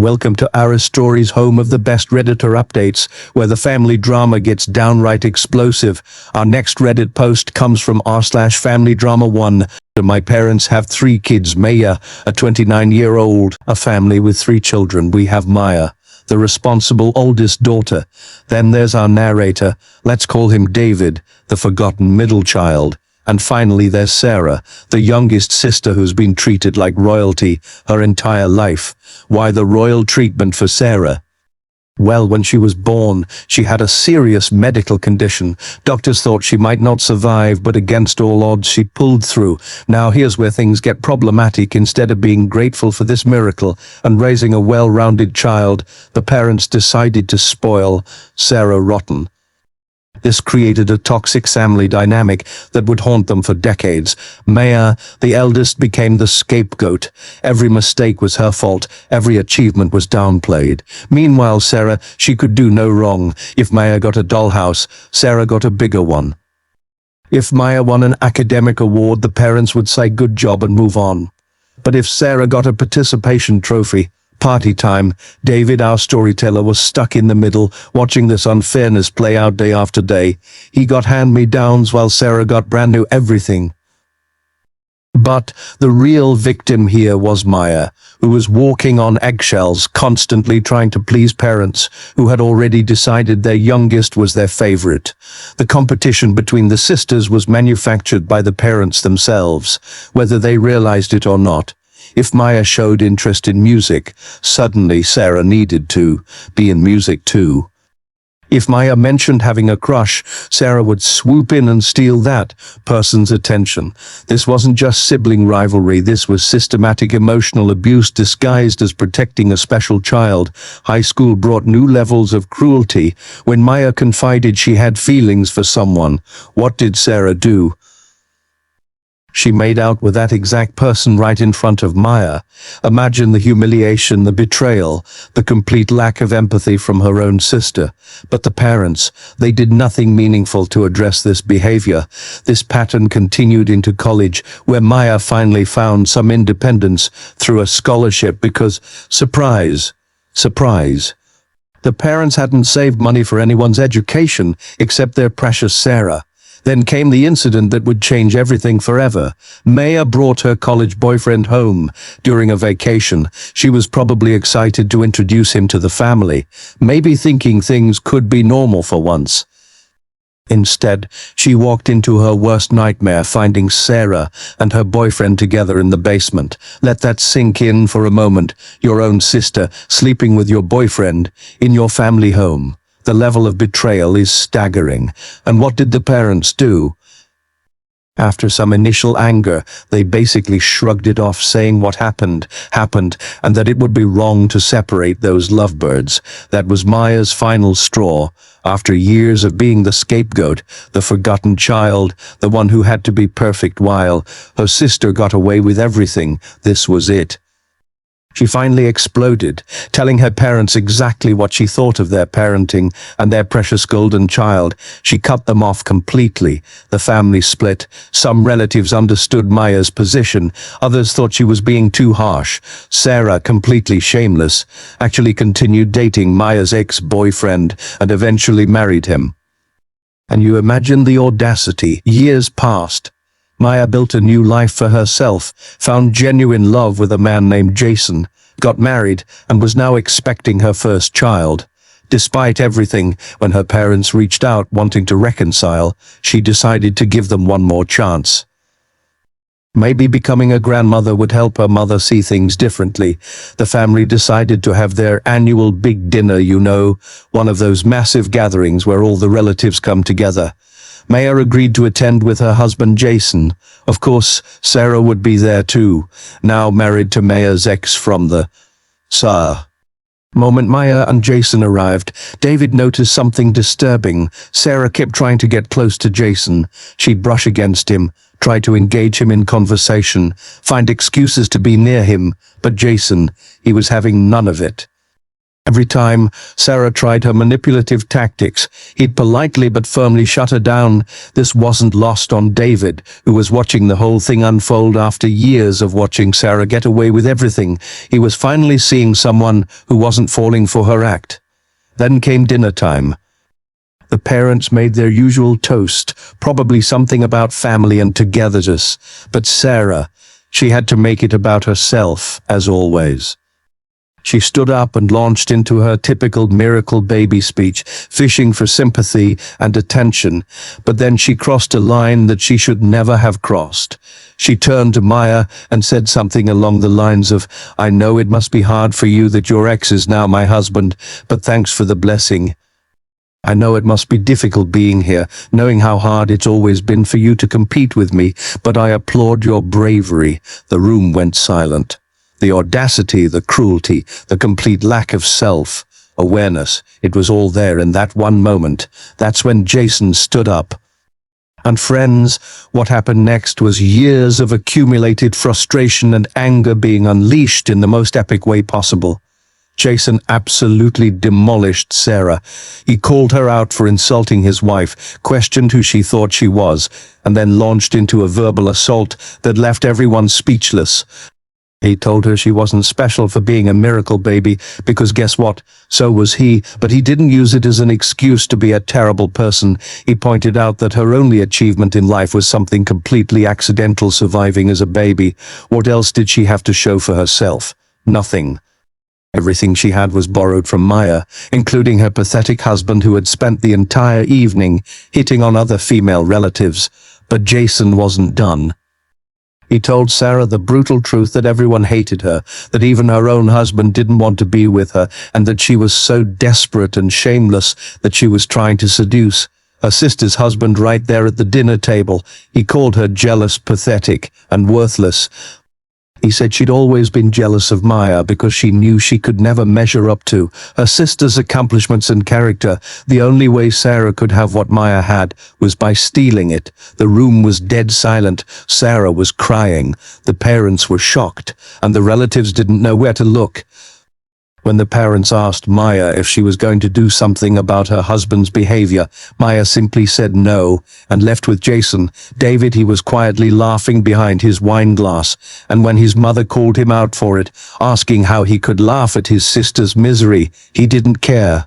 Welcome to our stories, home of the best Redditor updates, where the family drama gets downright explosive. Our next Reddit post comes from r/familydrama1. My parents have 3 kids, Maya, a 29-year-old, a family with 3 children. We have Maya, the responsible oldest daughter. Then there's our narrator, let's call him David, the forgotten middle child. And finally there's Sarah, the youngest sister who's been treated like royalty her entire life. Why the royal treatment for Sarah? Well, when she was born, she had a serious medical condition. Doctors thought she might not survive, but against all odds, she pulled through. Now here's where things get problematic. Instead of being grateful for this miracle and raising a well-rounded child, the parents decided to spoil Sarah rotten. This created a toxic family dynamic that would haunt them for decades. Maya, the eldest, became the scapegoat. Every mistake was her fault. Every achievement was downplayed. Meanwhile, Sarah, she could do no wrong. If Maya got a dollhouse, Sarah got a bigger one. If Maya won an academic award, the parents would say good job and move on. But if Sarah got a participation trophy, party time, David, our storyteller, was stuck in the middle, watching this unfairness play out day after day. He got hand-me-downs while Sarah got brand new everything. But the real victim here was Maya, who was walking on eggshells, constantly trying to please parents who had already decided their youngest was their favorite. The competition between the sisters was manufactured by the parents themselves, whether they realized it or not. If Maya showed interest in music, suddenly Sarah needed to be in music too. If Maya mentioned having a crush, Sarah would swoop in and steal that person's attention. This wasn't just sibling rivalry, this was systematic emotional abuse disguised as protecting a special child. High school brought new levels of cruelty. When Maya confided she had feelings for someone, what did Sarah do? She made out with that exact person right in front of Maya. Imagine the humiliation, the betrayal, the complete lack of empathy from her own sister. But the parents, they did nothing meaningful to address this behavior. This pattern continued into college, where Maya finally found some independence through a scholarship because, surprise, surprise, the parents hadn't saved money for anyone's education except their precious Sarah. Then came the incident that would change everything forever. Maya brought her college boyfriend home during a vacation. She was probably excited to introduce him to the family, maybe thinking things could be normal for once. Instead, she walked into her worst nightmare, finding Sarah and her boyfriend together in the basement. Let that sink in for a moment. Your own sister sleeping with your boyfriend in your family home. The level of betrayal is staggering. And what did the parents do? After some initial anger, they basically shrugged it off, saying what happened, and that it would be wrong to separate those lovebirds. That was Maya's final straw. After years of being the scapegoat, the forgotten child, the one who had to be perfect while her sister got away with everything, this was it. She finally exploded, telling her parents exactly what she thought of their parenting and their precious golden child. She cut them off completely. The family split. Some relatives understood Maya's position. Others thought she was being too harsh. Sarah, completely shameless, actually continued dating Maya's ex-boyfriend and eventually married him. And you imagine the audacity. Years passed. Maya built a new life for herself, found genuine love with a man named Jason, got married, and was now expecting her first child. Despite everything, when her parents reached out wanting to reconcile, she decided to give them one more chance. Maybe becoming a grandmother would help her mother see things differently. The family decided to have their annual big dinner, one of those massive gatherings where all the relatives come together. Maya agreed to attend with her husband Jason. Of course, Sarah would be there too, now married to Maya's ex from the moment Maya and Jason arrived, David noticed something disturbing. Sarah kept trying to get close to Jason. She'd brush against him, try to engage him in conversation, find excuses to be near him, but Jason, he was having none of it. Every time Sarah tried her manipulative tactics, he'd politely but firmly shut her down. This wasn't lost on David, who was watching the whole thing unfold after years of watching Sarah get away with everything. He was finally seeing someone who wasn't falling for her act. Then came dinner time. The parents made their usual toast, probably something about family and togetherness. But Sarah, she had to make it about herself, as always. She stood up and launched into her typical miracle baby speech, fishing for sympathy and attention, but then she crossed a line that she should never have crossed. She turned to Maya and said something along the lines of, "I know it must be hard for you that your ex is now my husband, but thanks for the blessing. I know it must be difficult being here, knowing how hard it's always been for you to compete with me, but I applaud your bravery." The room went silent. The audacity, the cruelty, the complete lack of self-awareness, it was all there in that one moment. That's when Jason stood up. And friends, what happened next was years of accumulated frustration and anger being unleashed in the most epic way possible. Jason absolutely demolished Sarah. He called her out for insulting his wife, questioned who she thought she was, and then launched into a verbal assault that left everyone speechless. He told her she wasn't special for being a miracle baby, because guess what? So was he, but he didn't use it as an excuse to be a terrible person. He pointed out that her only achievement in life was something completely accidental, surviving as a baby. What else did she have to show for herself? Nothing. Everything she had was borrowed from Maya, including her pathetic husband who had spent the entire evening hitting on other female relatives. But Jason wasn't done. He told Sarah the brutal truth that everyone hated her, that even her own husband didn't want to be with her, and that she was so desperate and shameless that she was trying to seduce her sister's husband right there at the dinner table. He called her jealous, pathetic, and worthless. He said she'd always been jealous of Maya because she knew she could never measure up to her sister's accomplishments and character. The only way Sarah could have what Maya had was by stealing it. The room was dead silent. Sarah was crying. The parents were shocked, and the relatives didn't know where to look. When the parents asked Maya if she was going to do something about her husband's behavior, Maya simply said no and left with Jason. David, he was quietly laughing behind his wine glass, and when his mother called him out for it, asking how he could laugh at his sister's misery, he didn't care.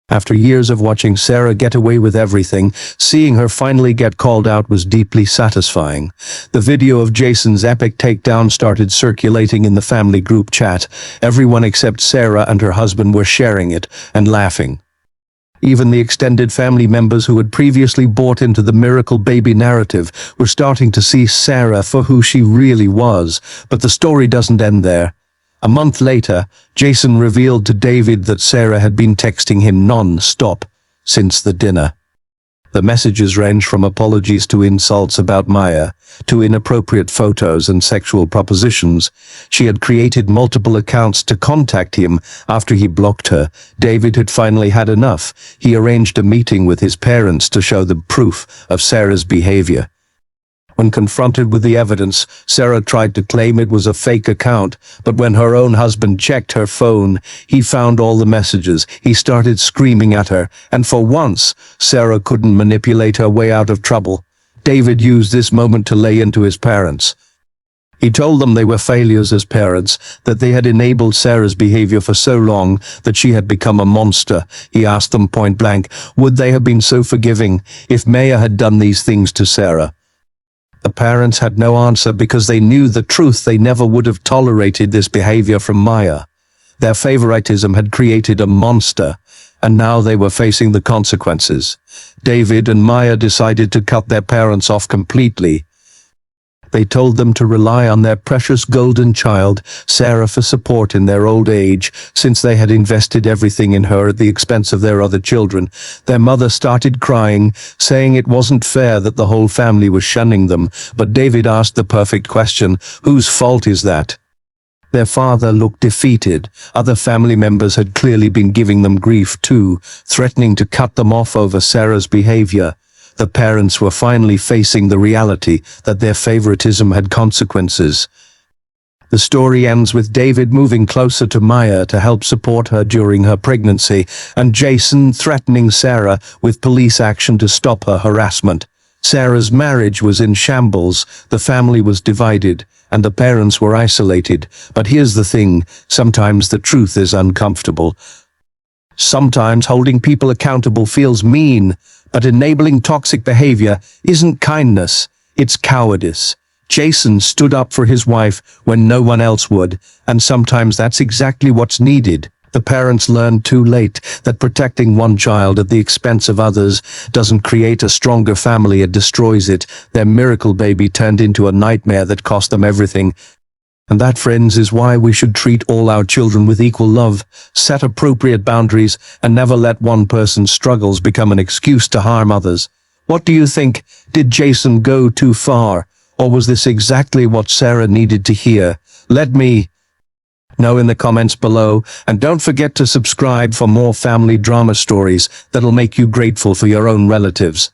After years of watching Sarah get away with everything, seeing her finally get called out was deeply satisfying. The video of Jason's epic takedown started circulating in the family group chat. Everyone except Sarah and her husband were sharing it and laughing. Even the extended family members who had previously bought into the miracle baby narrative were starting to see Sarah for who she really was. But the story doesn't end there. A month later, Jason revealed to David that Sarah had been texting him non-stop since the dinner. The messages ranged from apologies to insults about Maya, to inappropriate photos and sexual propositions. She had created multiple accounts to contact him after he blocked her. David had finally had enough. He arranged a meeting with his parents to show them proof of Sarah's behavior. When confronted with the evidence, Sarah tried to claim it was a fake account, but when her own husband checked her phone, he found all the messages. He started screaming at her, and for once, Sarah couldn't manipulate her way out of trouble. David used this moment to lay into his parents. He told them they were failures as parents, that they had enabled Sarah's behavior for so long that she had become a monster. He asked them point blank, would they have been so forgiving if Maya had done these things to Sarah? The parents had no answer because they knew the truth. They never would have tolerated this behavior from Maya. Their favoritism had created a monster, and now they were facing the consequences. David and Maya decided to cut their parents off completely. They told them to rely on their precious golden child, Sarah, for support in their old age, since they had invested everything in her at the expense of their other children. Their mother started crying, saying it wasn't fair that the whole family was shunning them, but David asked the perfect question, whose fault is that? Their father looked defeated. Other family members had clearly been giving them grief too, threatening to cut them off over Sarah's behavior. The parents were finally facing the reality that their favoritism had consequences. The story ends with David moving closer to Maya to help support her during her pregnancy, and Jason threatening Sarah with police action to stop her harassment. Sarah's marriage was in shambles, the family was divided, and the parents were isolated. But here's the thing, sometimes the truth is uncomfortable. Sometimes holding people accountable feels mean, but enabling toxic behavior isn't kindness, it's cowardice. Jason stood up for his wife when no one else would, and sometimes that's exactly what's needed. The parents learned too late that protecting one child at the expense of others doesn't create a stronger family, it destroys it. Their miracle baby turned into a nightmare that cost them everything. And that, friends, is why we should treat all our children with equal love, set appropriate boundaries, and never let one person's struggles become an excuse to harm others. What do you think? Did Jason go too far? Or was this exactly what Sarah needed to hear? Let me know in the comments below, and don't forget to subscribe for more family drama stories that'll make you grateful for your own relatives.